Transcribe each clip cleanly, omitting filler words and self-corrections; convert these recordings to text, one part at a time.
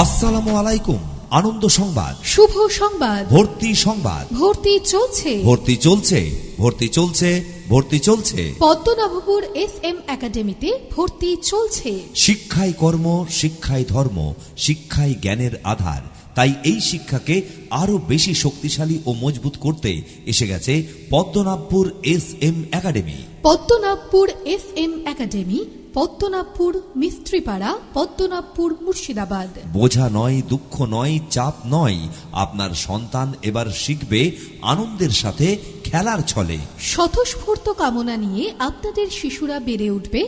আসসালামু আলাইকুম। আনন্দ সংবাদ, শুভ সংবাদ, ভর্তি সংবাদ। ভর্তি চলছে, ভর্তি চলছে, ভর্তি চলছে, ভর্তি চলছে। পদ্মনাভপুর SM একাডেমিতে ভর্তি চলছে। শিক্ষাই কর্ম, শিক্ষাই ধর্ম, শিক্ষাই জ্ঞানের আধার। তাই এই শিক্ষাকে আরো বেশি শক্তিশালী ও মজবুত করতে এসে গেছে Padmanabhpur SM academy. Padmanabhpur SM academy, Padmanabhpur Mistripara, Padmanabhpur Murshidabad. বোঝা নয়, দুঃখ নয়, চাপ নয়, আপনার সন্তান এবার শিখবে আনন্দের সাথে খেলার ছলে। স্বতঃস্ফূর্ত কামনা নিয়ে আপনাদের শিশুরা বেড়ে উঠবে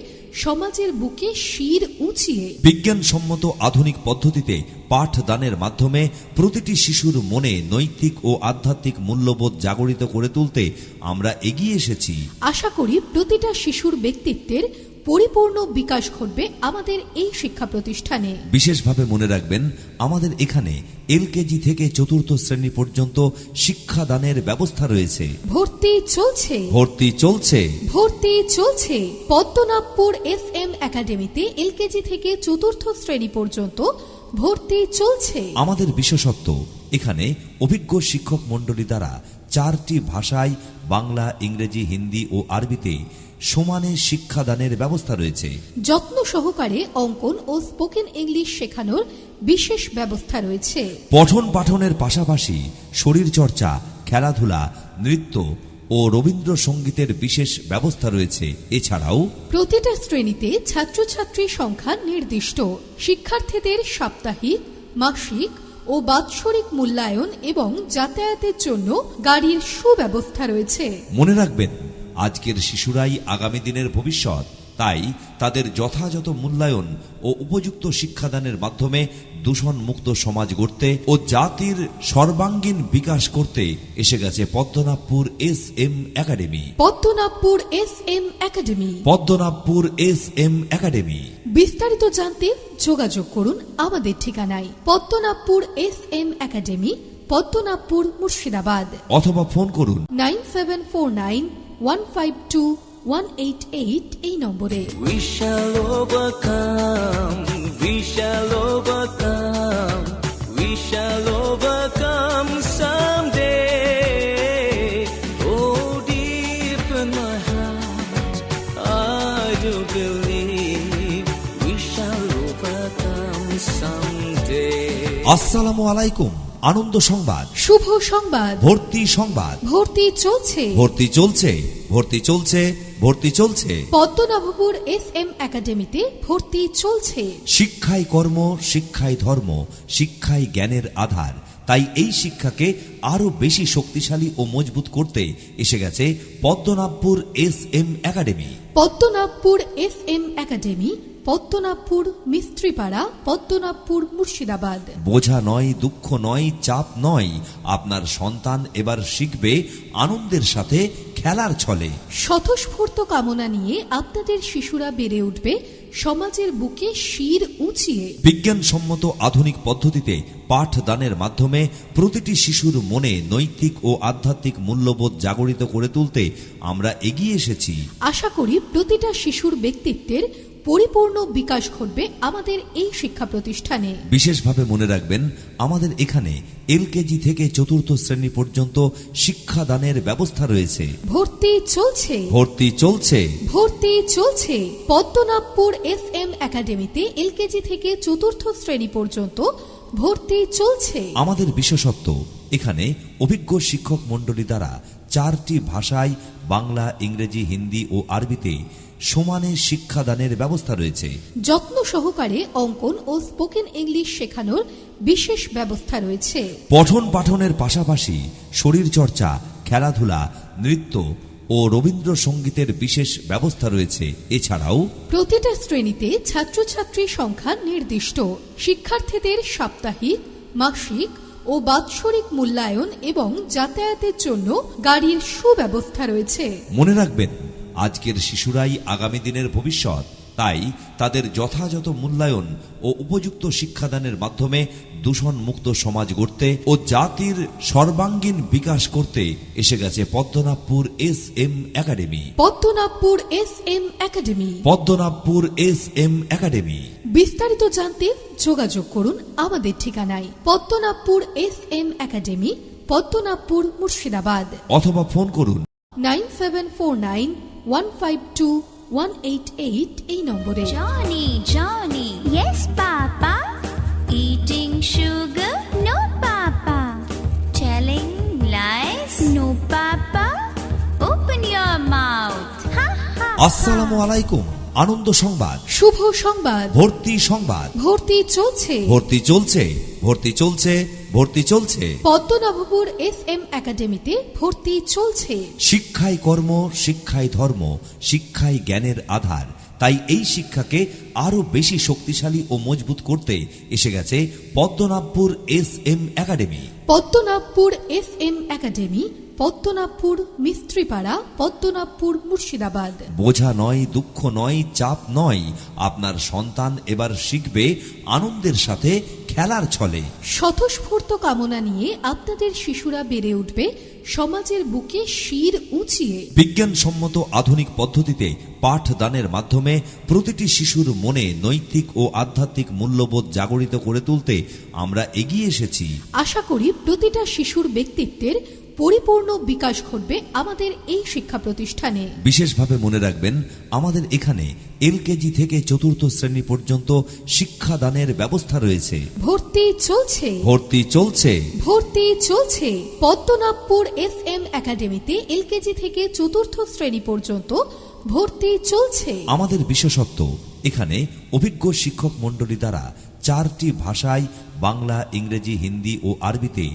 সমাজের বুকে শির উঁচিয়ে। বিজ্ঞানসম্মত আধুনিক পদ্ধতিতে পাঠদানের মাধ্যমে প্রতিটি শিশুর মনে নৈতিক ও আধ্যাত্মিক মূল্যবোধ জাগরিত করে তুলতে আমরা এগিয়ে এসেছি। আশা করি প্রতিটা শিশুর ব্যক্তিত্বের পরিপূর্ণ বিকাশ ঘটবে আমাদের এই শিক্ষা প্রতিষ্ঠানে। বিশেষভাবে মনে রাখবেন, আমাদের এখানে LKG থেকে 4র্থ শ্রেণী পর্যন্ত শিক্ষাদানের ব্যবস্থা রয়েছে। ভর্তি চলছে, ভর্তি চলছে, ভর্তি চলছে। পদ্মনাভপুর SM একাডেমিতে LKG থেকে 4র্থ শ্রেণী পর্যন্ত ভর্তি চলছে। আমাদের বিশেষত্ব, এখানে অভিজ্ঞ শিক্ষক মণ্ডলী দ্বারা 4টি ভাষায় বাংলা, ইংরেজি, হিন্দি ও আরবিতে সমানে শিক্ষাদানের ব্যবস্থা রয়েছে। যত্ন সহকারে অঙ্কন ও স্পোকেন ইংলিশ শেখানোর বিশেষ ব্যবস্থা রয়েছে। পঠন পাঠনের পাশাপাশি শরীরচর্চা, খেলাধুলা, নৃত্য ও রবীন্দ্রসঙ্গীতের বিশেষ ব্যবস্থা রয়েছে। এছাড়াও প্রতিটা শ্রেণীতে ছাত্রছাত্রী সংখ্যা নির্দিষ্ট। শিক্ষার্থীদের সাপ্তাহিক, মাসিক ও বাৎসরিক মূল্যায়ন এবং যাতায়াতের জন্য গাড়ির সুব্যবস্থা রয়েছে। মনে রাখবেন, আজকের শিশুরাই আগামী দিনের ভবিষ্যৎ। তাই তাদের যথাযথ মূল্যায়ন ও উপযুক্ত শিক্ষাদানের মাধ্যমে দূষণমুক্ত সমাজ গড়তে ও জাতির সর্বাঙ্গীন বিকাশ করতে এসে গেছে Padmanabhpur SM academy. Padmanabhpur SM academy, Padmanabhpur SM academy. বিস্তারিত জানতে যোগাযোগ করুন আমাদের ঠিকানায়। Padmanabhpur SM academy, Padmanabhpur Murshidabad. অথবা ফোন করুন 9749152188 এই নম্বরে। We shall overcome, we shall overcome, we shall overcome someday. Oh, deep in my heart, I do believe we shall overcome someday. আসসালামু আলাইকুম। আনন্দ সংবাদ, শুভ সংবাদ, ভর্তি সংবাদ। ভর্তি চলছে, ভর্তি চলছে, ভর্তি চলছে, ভর্তি চলছে। পদ্মনাভপুর SM একাডেমিতে ভর্তি চলছে। শিক্ষাই কর্ম, শিক্ষাই ধর্ম, শিক্ষাই জ্ঞানের আধার। তাই এই শিক্ষাকে আরো বেশি শক্তিশালী ও মজবুত করতে এসে গেছে Padmanabhpur SM academy. Padmanabhpur SM academy, Padmanabhpur Mistripara, Padmanabhpur Murshidabad. বোঝা নয়, দুঃখ নয়, চাপ নয়, আপনার সন্তান এবার শিখবে আনন্দের সাথে খেলার ছলে। স্বতঃস্ফূর্ত কামনা নিয়ে আপনাদের শিশুরা বেড়ে উঠবে সমাজের বুকে শির উঁচিয়ে। বিজ্ঞানসম্মত আধুনিক পদ্ধতিতে পাঠদানের মাধ্যমে প্রতিটি শিশুর মনে নৈতিক ও আধ্যাত্মিক মূল্যবোধ জাগরিত করে তুলতে আমরা এগিয়ে এসেছি। আশা করি প্রতিটা শিশুর ব্যক্তিত্বের পরিপূর্ণ বিকাশ ঘটবে আমাদের এই শিক্ষা প্রতিষ্ঠানে। বিশেষভাবে মনে রাখবেন, আমাদের এখানে LKG থেকে 4র্থ শ্রেণী পর্যন্ত শিক্ষাদানের ব্যবস্থা রয়েছে। ভর্তি চলছে, ভর্তি চলছে, ভর্তি চলছে। পদ্মনাভপুর SM একাডেমিতে LKG থেকে 4র্থ শ্রেণী পর্যন্ত ভর্তি চলছে। আমাদের বিশেষত্ব, এখানে অভিজ্ঞ শিক্ষক মণ্ডলী দ্বারা 4টি ভাষায় বাংলা, ইংরেজি, হিন্দি ও আরবিতে সমানে শিক্ষাদানের ব্যবস্থা রয়েছে। যত্ন সহকারে অঙ্কন ও স্পোকেন ইংলিশ শেখানোর বিশেষ ব্যবস্থা রয়েছে। পঠন পাঠনের পাশাপাশি শরীরচর্চা, খেলাধুলা, নৃত্য ও রবীন্দ্রসঙ্গীতের বিশেষ ব্যবস্থা রয়েছে। এছাড়াও প্রতিটা শ্রেণীতে ছাত্রছাত্রী সংখ্যা নির্দিষ্ট। শিক্ষার্থীদের সাপ্তাহিক, মাসিক ও বাৎসরিক মূল্যায়ন এবং যাতায়াতের জন্য গাড়ির সুব্যবস্থা রয়েছে। মনে রাখবেন, আজকের শিশুরাই আগামী দিনের ভবিষ্যৎ। তাই তাদের যথাযথ মূল্যায়ন ও উপযুক্ত শিক্ষাদানের মাধ্যমে দূষণমুক্ত সমাজ গড়তে ও জাতির সর্বাঙ্গীন বিকাশ করতে এসে গেছে Padmanabhpur SM academy. Padmanabhpur SM academy, Padmanabhpur SM academy. বিস্তারিত জানতে যোগাযোগ করুন আমাদের ঠিকানায় পদ্মনাভপুর FM একাডেমি, পদ্মনাভপুর, মুর্শিদাবাদ। অথবা ফোন করুন 9749152188 এই নম্বরে। Johnny, Johnny. Yes, Papa. Eating sugar? No, Papa. Telling lies? No, Papa. Open your mouth. Ha ha. আসসালামু আলাইকুম। আনন্দ সংবাদ, শুভ সংবাদ, ভর্তি সংবাদ। ভর্তি চলছে, ভর্তি চলছে, ভর্তি চলছে, ভর্তি চলছে। পদ্মনাভপুর FM একাডেমিতে ভর্তি চলছে। শিক্ষাই কর্ম, শিক্ষাই ধর্ম, শিক্ষাই জ্ঞানের আধার। তাই এই শিক্ষাকে আরো বেশি শক্তিশালী ও মজবুত করতে এসে গেছে Padmanabhpur SM academy. Padmanabhpur FM academy, Padmanabhpur, Mistripara, Padmanabhpur, Murshidabad. বোঝা নয়, দুঃখ নয়, চাপ নয়, আপনার সন্তান এবার শিখবে আনন্দের সাথে, খেলার ছলে। স্বতঃস্ফূর্ত কামনা নিয়ে আপনাদের শিশুরা বেড়ে উঠবে সমাজের বুকে শির উঁচিয়ে। বিজ্ঞানসম্মত আধুনিক পদ্ধতিতে পাঠদানের মাধ্যমে প্রতিটি শিশুর মনে নৈতিক ও আধ্যাত্মিক মূল্যবোধ জাগরিত করে তুলতে আমরা এগিয়ে এসেছি। আশা করি প্রতিটা শিশুর ব্যক্তিত্বের পরিপূর্ণ বিকাশ ঘটবে আমাদের এই শিক্ষা প্রতিষ্ঠানে। বিশেষভাবে মনে রাখবেন, আমাদের এখানে LKG থেকে 4র্থ শ্রেণী পর্যন্ত শিক্ষাদানের ব্যবস্থা রয়েছে। ভর্তি চলছে, ভর্তি চলছে, ভর্তি চলছে। পদ্মনাভপুর FM একাডেমিতে LKG থেকে 4র্থ শ্রেণী পর্যন্ত ভর্তি চলছে। আমাদের বিশেষত্ব, এখানে অভিজ্ঞ শিক্ষক মণ্ডলী দ্বারা 4টি ভাষায় বাংলা, ইংরেজি, হিন্দি ও আরবিতে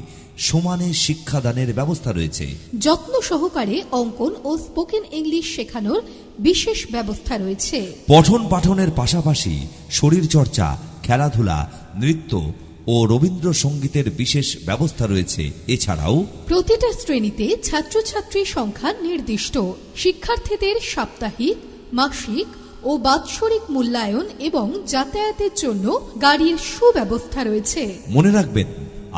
সমানে শিক্ষাদানের ব্যবস্থা রয়েছে। যত্ন সহকারে অঙ্কন ও স্পোকেন ইংলিশ শেখানোর বিশেষ ব্যবস্থা রয়েছে। পঠন পাঠনের পাশাপাশি শরীরচর্চা, খেলাধুলা, নৃত্য ও রবীন্দ্রসঙ্গীতের বিশেষ ব্যবস্থা রয়েছে। এছাড়াও প্রতিটা শ্রেণীতে ছাত্রছাত্রীর সংখ্যা নির্দিষ্ট। শিক্ষার্থীদের সাপ্তাহিক, মাসিক ও বাৎসরিক মূল্যায়ন এবং যাতায়াতের জন্য গাড়ির সুব্যবস্থা রয়েছে। মনে রাখবেন,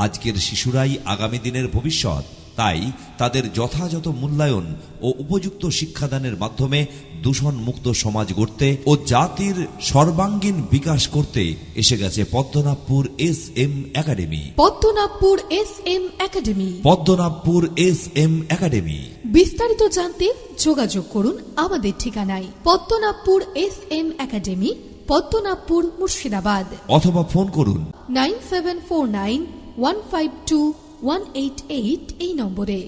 আজকের শিশুরাই আগামী দিনের ভবিষ্যৎ। তাই তাদের যথাযথ মূল্যায়ন ও উপযুক্ত শিক্ষাদানের মাধ্যমে দূষণমুক্ত সমাজ গড়তে ও জাতির সর্বাঙ্গীন বিকাশ করতে এসে গেছে Padmanabhpur SM academy. Padmanabhpur SM academy, Padmanabhpur SM academy. বিস্তারিত জানতে যোগাযোগ করুন আমাদের ঠিকানায় পদ্মনাভপুর SM একাডেমি, পদ্মনাভপুর, মুর্শিদাবাদ। অথবা ফোন করুন 9749152188 এই নম্বরে।